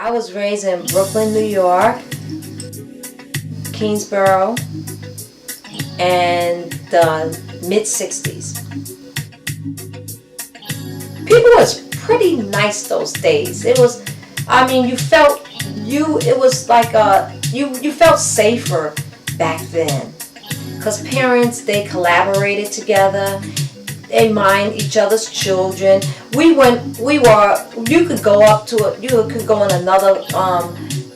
I was raised in Brooklyn, New York, Kingsborough, and the mid-60s. People was pretty nice those days. It was, it was like you felt safer back then. Because parents, they collaborated together. They mind each other's children. You could go in another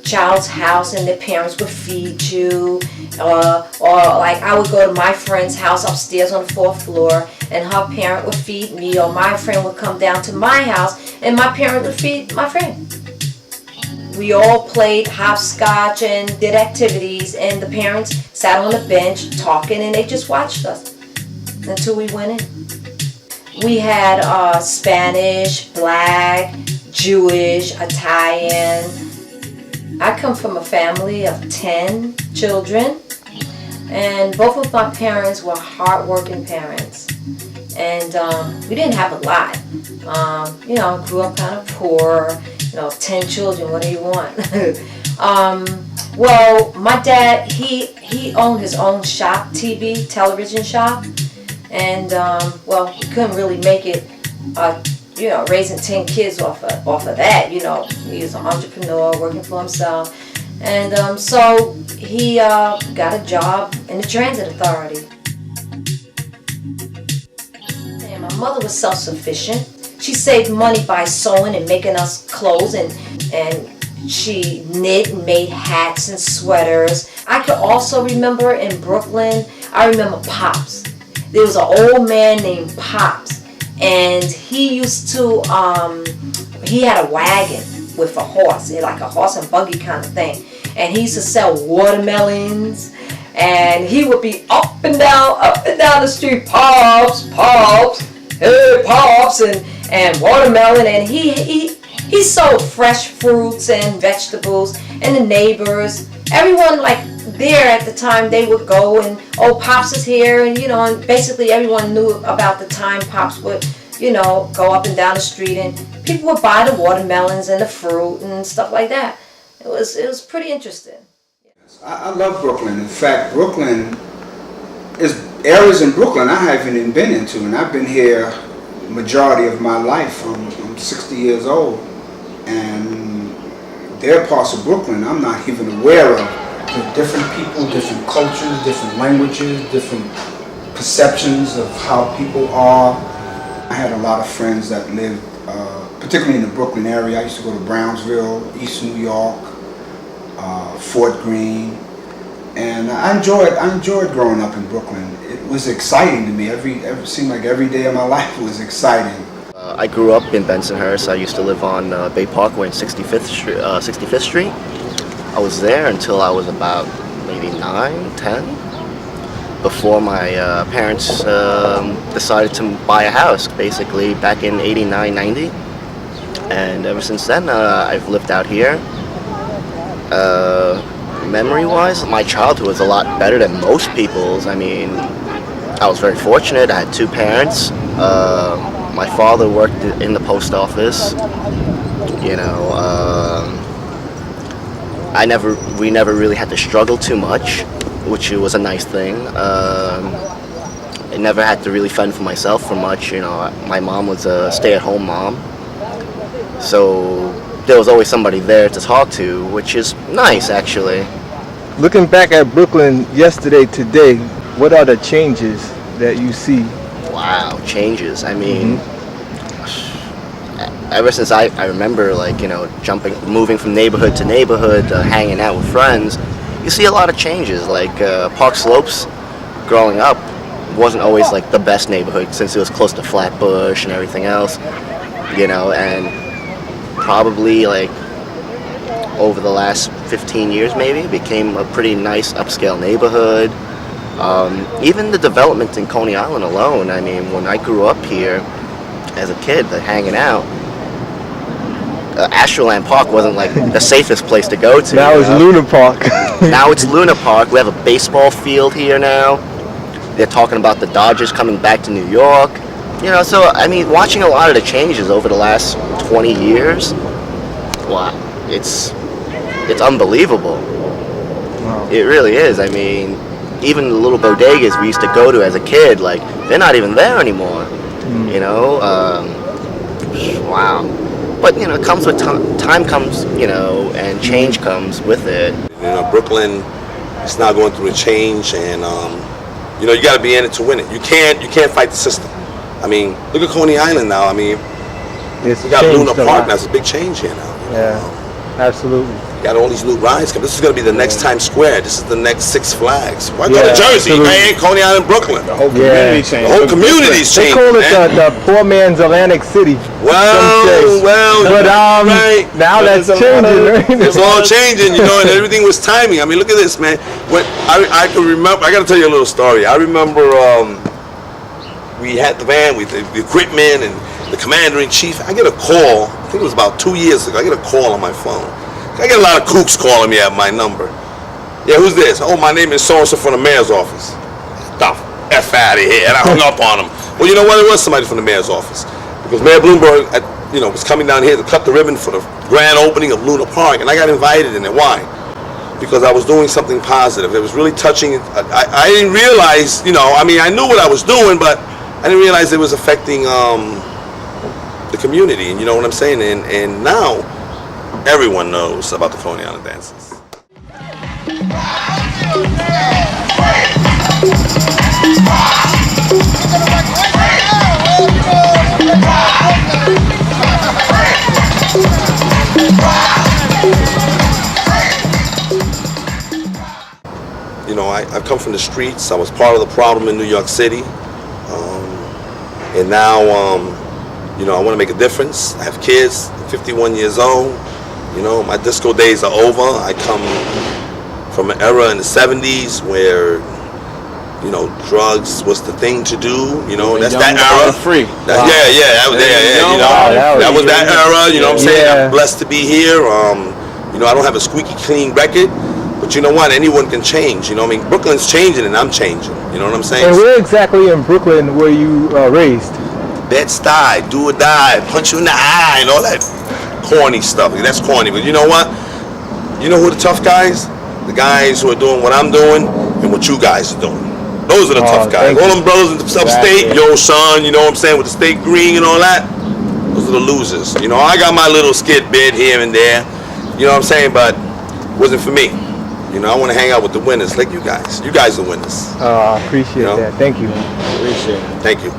child's house and their parents would feed you. Or like I would go to my friend's house upstairs on the 4th floor and her parent would feed me, or my friend would come down to my house and my parent would feed my friend. We all played hopscotch and did activities, and the parents sat on the bench talking and they just watched us until we went in. We had Spanish, Black, Jewish, Italian. I come from a family of 10 children, and both of my parents were hardworking parents. And we didn't have a lot. Grew up kind of poor. 10 children, what do you want? Well, my dad, he owned his own shop, television shop. And, he couldn't really make it, raising 10 kids off of that. He was an entrepreneur working for himself. And so he got a job in the Transit Authority. And my mother was self-sufficient. She saved money by sewing and making us clothes, and she knit and made hats and sweaters. I could also remember in Brooklyn, I remember Pops. There was an old man named Pops, and he used to, he had a wagon with a horse, like a horse and buggy kind of thing. And he used to sell watermelons, and he would be up and down the street, Pops, hey Pops, and watermelon, and he sold fresh fruits and vegetables, and the neighbors, everyone like there at the time, they would go and, oh, Pops is here, and and basically everyone knew about the time Pops would, go up and down the street, and people would buy the watermelons and the fruit and stuff like that. It was pretty interesting. I love Brooklyn. In fact, Brooklyn is areas in Brooklyn I haven't even been into, and I've been here majority of my life. I'm 60 years old, and there are parts of Brooklyn I'm not even aware of. There are different people, different cultures, different languages, different perceptions of how people are. I had a lot of friends that lived, particularly in the Brooklyn area. I used to go to Brownsville, East New York, Fort Greene, and I enjoyed growing up in Brooklyn. It was exciting to me. It seemed like every day of my life was exciting. I grew up in Bensonhurst. I used to live on Bay Parkway in 65th Street. I was there until I was about maybe 9, 10, before my parents decided to buy a house, basically back in 89, 90. And ever since then, I've lived out here. Memory-wise, my childhood was a lot better than most people's. I mean, I was very fortunate. I had 2 parents. My father worked in the post office. We never really had to struggle too much, which was a nice thing. I never had to really fend for myself for much. My mom was a stay-at-home mom, so there was always somebody there to talk to, which is nice, actually. Looking back at Brooklyn yesterday, today, what are the changes that you see? Wow, changes. I mean, ever since I remember, moving from neighborhood to neighborhood, hanging out with friends, you see a lot of changes. Like Park Slopes, growing up, wasn't always like the best neighborhood since it was close to Flatbush and everything else, and probably over the last 15 years maybe, it became a pretty nice upscale neighborhood. Even the development in Coney Island alone, I mean, when I grew up here as a kid, hanging out, Astroland Park wasn't like the safest place to go to. Now it's Luna Park. Now it's Luna Park. We have a baseball field here now. They're talking about the Dodgers coming back to New York. So I mean, watching a lot of the changes over the last 20 years, wow, it's unbelievable. Wow. It really is. I mean, even the little bodegas we used to go to as a kid, like, they're not even there anymore. You know, wow. But you know, it comes with time comes, you know, and change comes with it. You know, Brooklyn is now going through a change, and you know, you got to be in it to win it. You can't fight the system. I mean, look at Coney Island now. I mean, It's we got changed Luna a Park lot. now. It's a big change here now. Yeah, absolutely. Got all these new rides coming. This is going to be the next Times Square. This is the next Six Flags. Why go Yeah, to Jersey, absolutely. man? Coney Island, Brooklyn. The whole Yeah. community changed. The whole community's They changed. call it man. the poor man's Atlantic City. some say. But right. now that's changing, right? It's all changing, you know, and everything was timing. I mean, look at this, man. When I can remember, I got to tell you a little story. I remember we had the van with the equipment and the commander-in-chief. I get a call, I think it was about 2 years ago, I get a call on my phone. I get a lot of kooks calling me at my number. Yeah, who's this? Oh, my name is so-and-so from the mayor's office. The F out of here. And I hung up on him. Well, you know what? It was somebody from the mayor's office. Because Mayor Bloomberg, you know, was coming down here to cut the ribbon for the grand opening of Luna Park, and I got invited in it. Why? Because I was doing something positive. It was really touching. I didn't realize, you know, I mean, I knew what I was doing, but I didn't realize it was affecting the community, and you know what I'm saying? And now, everyone knows about the Coney Island dances. You know, I've come from the streets. I was part of the problem in New York City. And now, you know, I want to make a difference. I have kids, I'm 51 years old. You know, my disco days are over. I come from an era in the 70s where, you know, drugs was the thing to do. You know, that's that era. Free. Yeah, that was you know, Wow, that was that era. You know what I'm saying? Yeah. I'm blessed to be here. You know, I don't have a squeaky clean record, but you know what? Anyone can change. You know, what I mean, Brooklyn's changing and I'm changing. You know what I'm saying? And where exactly in Brooklyn were you raised? Bed-Stuy, do or die, punch you in the eye, and all that corny stuff. That's corny, but you know what? You know who are the tough guys? The guys who are doing what I'm doing and what you guys are doing. Those are the tough guys. thank All you. them brothers in the upstate, yo son, you know what I'm saying, with the state green and all that. Those are the losers. You know, I got my little skid bit here and there. You know what I'm saying, but it wasn't for me. You know, I want to hang out with the winners like you guys. You guys are winners. I appreciate You know? that. Thank you. Appreciate it. Thank you.